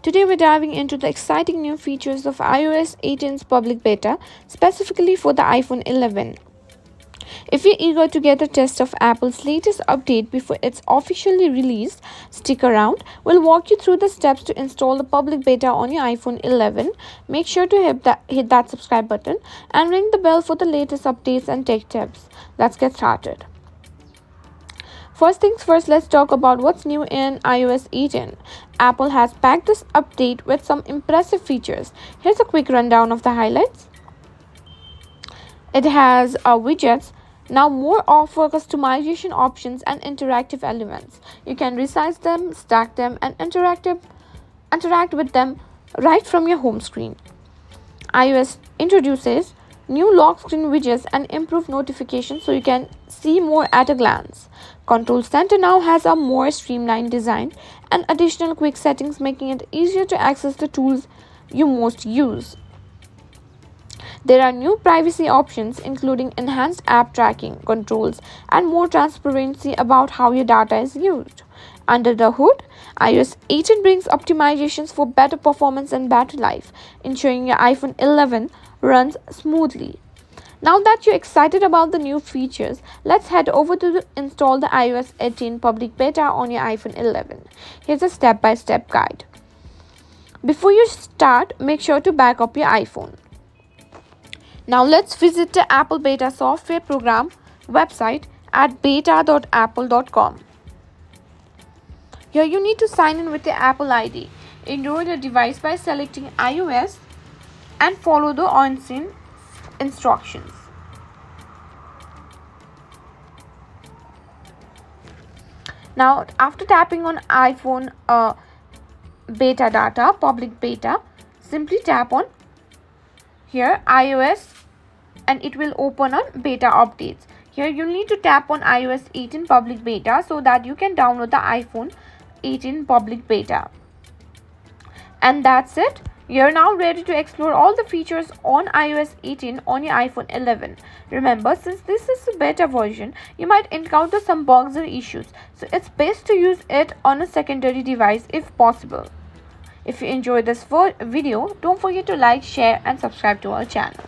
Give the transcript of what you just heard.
Today we're diving into the exciting new features of iOS 18's public beta, specifically for the iPhone 11. If you're eager to get a taste of Apple's latest update before it's officially released, stick around. We'll walk you through the steps to install the public beta on your iPhone 11. Make sure to hit that subscribe button and ring the bell for the latest updates and tech tips. Let's get started. First things first, let's talk about what's new in iOS 18. Apple has packed this update with some impressive features. Here's a quick rundown of the highlights. It has widgets. Now more offer customization options and interactive elements. You can resize them, stack them, and interact with them right from your home screen. iOS introduces new lock screen widgets and improved notifications so you can see more at a glance. Control Center now has a more streamlined design and additional quick settings, making it easier to access the tools you most use. There are new privacy options, including enhanced app tracking controls and more transparency about how your data is used. Under the hood, iOS 18 brings optimizations for better performance and battery life, ensuring your iPhone 11 runs smoothly. Now that you're excited about the new features, let's head over to install the iOS 18 public beta on your iPhone 11. Here's a step-by-step guide. Before you start, make sure to back up your iPhone. Now let's visit the Apple Beta Software Program website at beta.apple.com. Here you need to sign in with your Apple ID. Enroll your device by selecting iOS and follow the on-screen instructions. Now, after tapping on iPhone beta data, public beta, simply tap on here iOS and it will open on beta updates. Here you need to tap on iOS 18 public beta so that you can download the iPhone 18 public beta. And that's it. You're now ready to explore all the features on iOS 18 on your iPhone 11. Remember, since this is a beta version, you might encounter some bugs or issues, so it's best to use it on a secondary device if possible. If you enjoyed this video, don't forget to like, share and subscribe to our channel.